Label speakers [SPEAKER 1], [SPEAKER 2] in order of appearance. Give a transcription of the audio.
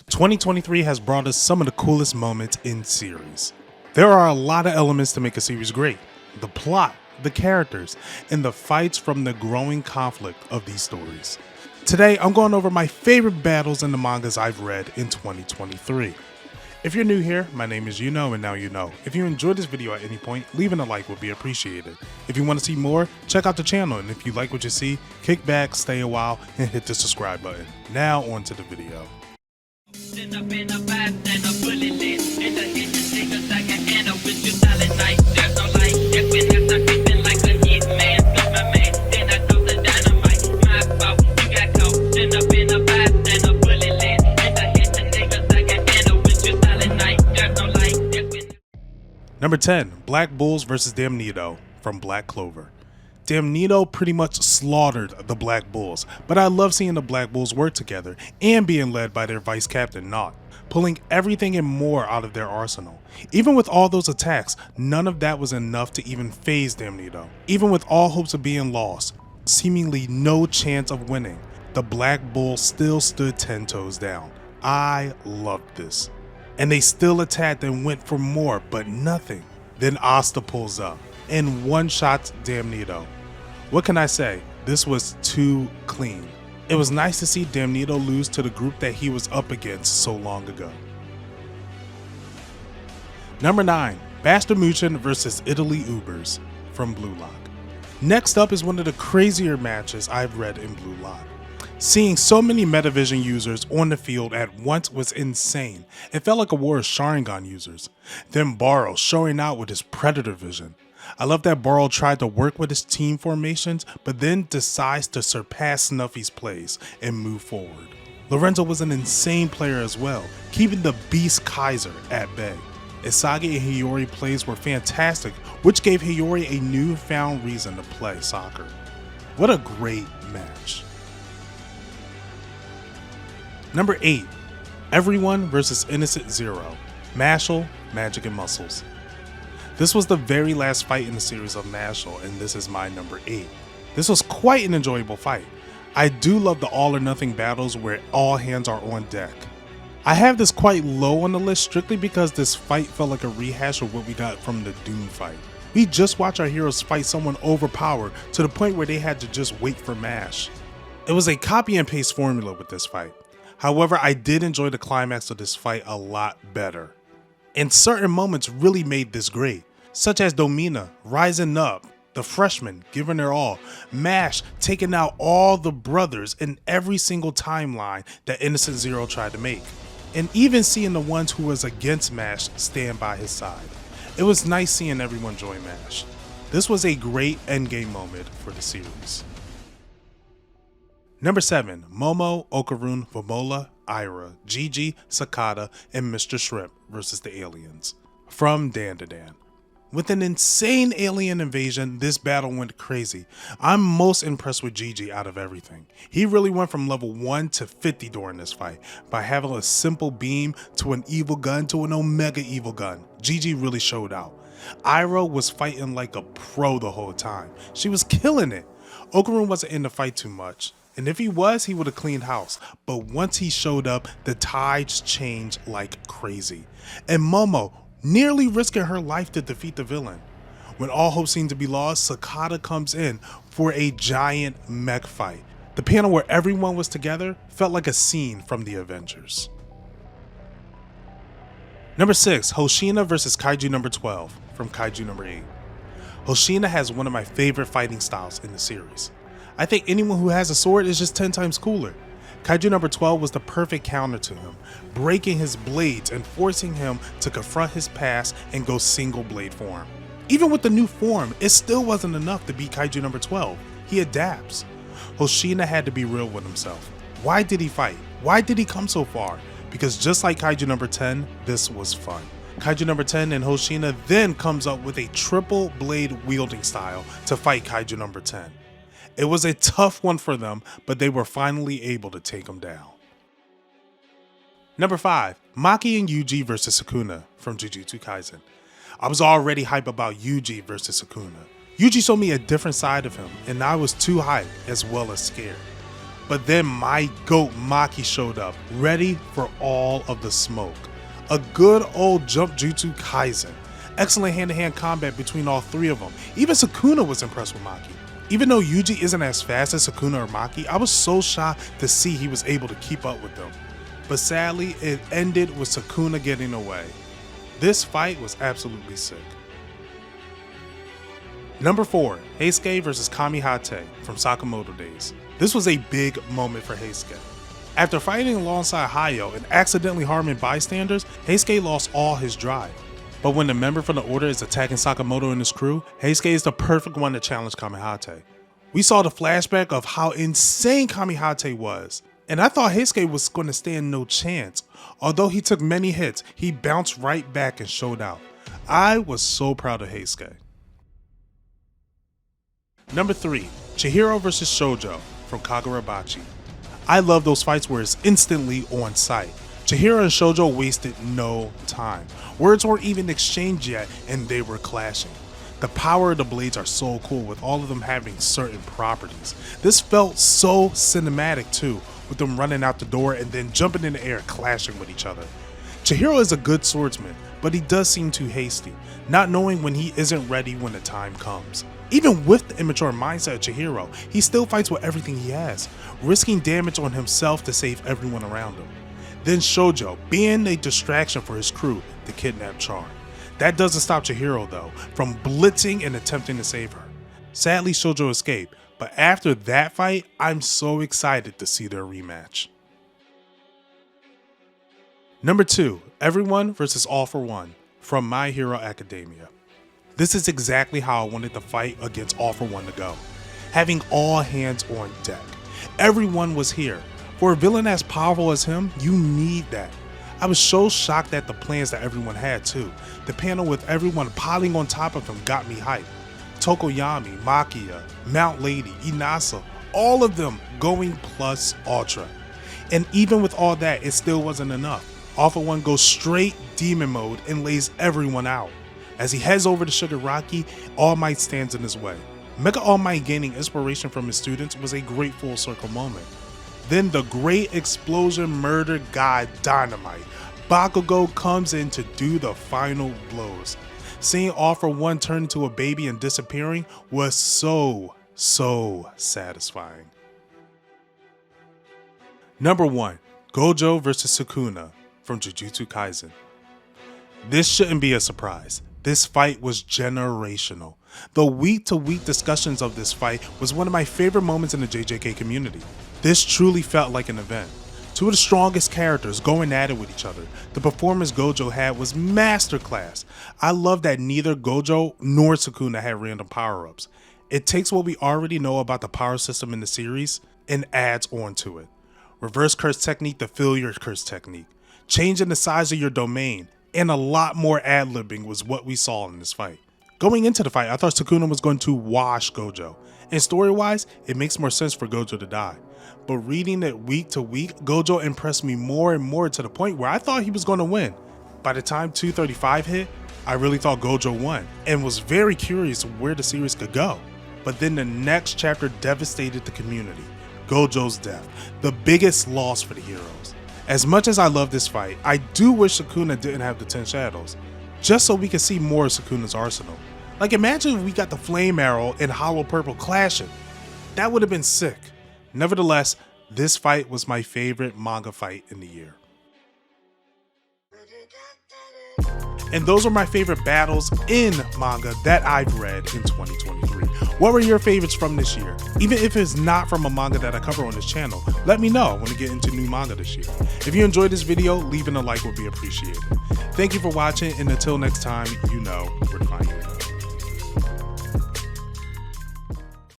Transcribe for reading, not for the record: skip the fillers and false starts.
[SPEAKER 1] 2023 has brought us some of the coolest moments in series. There are a lot of elements to make a series great. The plot, the characters, and the fights from the growing conflict of these stories. Today, I'm going over my favorite battles in the mangas I've read in 2023. If you're new here, my name is Yuno, and now you know. If you enjoyed this video at any point, leaving a like would be appreciated. If you want to see more, check out the channel, and if you like what you see, kick back, stay a while, and hit the subscribe button. Now on to the video. Number 10, Black Bulls vs. Damnito from Black Clover. Damnito pretty much slaughtered the Black Bulls, but I love seeing the Black Bulls work together and being led by their vice captain Naut, pulling everything and more out of their arsenal. Even with all those attacks, none of that was enough to even phase Damnito. Even with all hopes of being lost, seemingly no chance of winning, the Black Bulls still stood 10 toes down. I loved this. And they still attacked and went for more, but nothing. Then Asta pulls up and one-shots Damnito. What can I say? This was too clean. It was nice to see Damnito lose to the group that he was up against so long ago. Number 9, Bastard Muchin vs. Italy Ubers from Blue Lock. Next up is one of the crazier matches I've read in Blue Lock. Seeing so many Metavision users on the field at once was insane. It felt like a war of Sharingan users. Then Baro showing out with his Predator Vision. I love that Baro tried to work with his team formations, but then decides to surpass Snuffy's plays and move forward. Lorenzo was an insane player as well, keeping the beast Kaiser at bay. Isagi and Hiyori plays were fantastic, which gave Hiyori a newfound reason to play soccer. What a great match. Number 8, Everyone vs. Innocent Zero, Mashle, Magic and Muscles. This was the very last fight in the series of Mashle, and this is my number 8. This was quite an enjoyable fight. I do love the all or nothing battles where all hands are on deck. I have this quite low on the list strictly because this fight felt like a rehash of what we got from the Doom fight. We just watched our heroes fight someone overpowered to the point where they had to just wait for mash. It was a copy and paste formula with this fight. However, I did enjoy the climax of this fight a lot better. And certain moments really made this great, such as Domina rising up, the freshmen giving their all, Mash taking out all the brothers in every single timeline that Innocent Zero tried to make, and even seeing the ones who was against Mash stand by his side. It was nice seeing everyone join Mash. This was a great endgame moment for the series. Number 7, Momo, Okaru, Vomola, Ira, Gigi, Sakata, and Mr. Shrimp vs. the Aliens from Dan to Dan. With an insane alien invasion, this battle went crazy. I'm most impressed with Gigi out of everything. He really went from level 1 to 50 during this fight by having a simple beam to an evil gun to an omega evil gun. Gigi really showed out. Ira was fighting like a pro the whole time. She was killing it. Okaru wasn't in the fight too much. And if he was, he would have cleaned house. But once he showed up, the tides changed like crazy. And Momo nearly risking her life to defeat the villain. When all hope seemed to be lost, Sakata comes in for a giant mech fight. The panel where everyone was together felt like a scene from the Avengers. Number 6, Hoshina vs. Kaiju number 12 from Kaiju number 8. Hoshina has one of my favorite fighting styles in the series. I think anyone who has a sword is just 10 times cooler. Kaiju number 12 was the perfect counter to him, breaking his blades and forcing him to confront his past and go single blade form. Even with the new form, it still wasn't enough to beat Kaiju number 12. He adapts. Hoshina had to be real with himself. Why did he fight? Why did he come so far? Because just like Kaiju number 10, this was fun. Kaiju number 10 and Hoshina then comes up with a triple blade wielding style to fight Kaiju number 10. It was a tough one for them, but they were finally able to take him down. Number 5, Maki and Yuji vs. Sakuna from Jujutsu Kaisen. I was already hype about Yuji versus Sakuna. Yuji showed me a different side of him, and I was too hyped as well as scared. But then my GOAT Maki showed up, ready for all of the smoke. A good old jump jutsu Kaiser. Excellent hand-to-hand combat between all three of them. Even Sakuna was impressed with Maki. Even though Yuji isn't as fast as Sakuna or Maki, I was so shocked to see he was able to keep up with them. But sadly, it ended with Sakuna getting away. This fight was absolutely sick. Number 4, Heisuke vs Kamihate from Sakamoto days. This was a big moment for Heisuke. After fighting alongside Hayo and accidentally harming bystanders, Heisuke lost all his drive. But when the member from the Order is attacking Sakamoto and his crew, Heisuke is the perfect one to challenge Kamihate. We saw the flashback of how insane Kamihate was, and I thought Heisuke was going to stand no chance. Although he took many hits, he bounced right back and showed out. I was so proud of Heisuke. Number 3, Chihiro vs Sojo from Kagurabachi. I love those fights where it's instantly on sight. Chihiro and Sojo wasted no time. Words weren't even exchanged yet and they were clashing. The power of the blades are so cool with all of them having certain properties. This felt so cinematic too, with them running out the door and then jumping in the air clashing with each other. Chihiro is a good swordsman, but he does seem too hasty, not knowing when he isn't ready when the time comes. Even with the immature mindset of Chihiro, he still fights with everything he has, risking damage on himself to save everyone around him. Then Sojo, being a distraction for his crew to kidnap Char. That doesn't stop Chihiro though, from blitzing and attempting to save her. Sadly, Sojo escaped, but after that fight, I'm so excited to see their rematch. Number 2, Everyone vs All for One from My Hero Academia. This is exactly how I wanted the fight against All for One to go. Having all hands on deck. Everyone was here. For a villain as powerful as him, you need that. I was so shocked at the plans that everyone had too. The panel with everyone piling on top of him got me hyped. Tokoyami, Makia, Mount Lady, Inasa, all of them going plus ultra. And even with all that, it still wasn't enough. All for One goes straight demon mode and lays everyone out. As he heads over to Shigaraki, All Might stands in his way. Mega All Might gaining inspiration from his students was a great full circle moment. Then the great explosion murder god Dynamite, Bakugo comes in to do the final blows. Seeing All for One turn into a baby and disappearing was so satisfying. Number 1, Gojo vs Sakuna from Jujutsu Kaisen. This shouldn't be a surprise. This fight was generational. The week-to-week discussions of this fight was one of my favorite moments in the JJK community. This truly felt like an event. Two of the strongest characters going at it with each other. The performance Gojo had was masterclass. I love that neither Gojo nor Sakuna had random power-ups. It takes what we already know about the power system in the series and adds on to it. Reverse curse technique to fill your curse technique. Changing the size of your domain, and a lot more ad-libbing was what we saw in this fight. Going into the fight, I thought Sakuna was going to wash Gojo, and story-wise, it makes more sense for Gojo to die. But reading it week to week, Gojo impressed me more and more to the point where I thought he was going to win. By the time 235 hit, I really thought Gojo won, and was very curious where the series could go. But then the next chapter devastated the community. Gojo's death, the biggest loss for the heroes. As much as I love this fight, I do wish Sakuna didn't have the 10 shadows, just so we can see more of Sakuna's arsenal. Like imagine if we got the Flame Arrow and Hollow Purple clashing. That would have been sick. Nevertheless, this fight was my favorite manga fight in the year. And those are my favorite battles in manga that I've read in 2023. What were your favorites from this year? Even if it's not from a manga that I cover on this channel, let me know when we get into new manga this year. If you enjoyed this video, leaving a like would be appreciated. Thank you for watching, and until next time, you know we're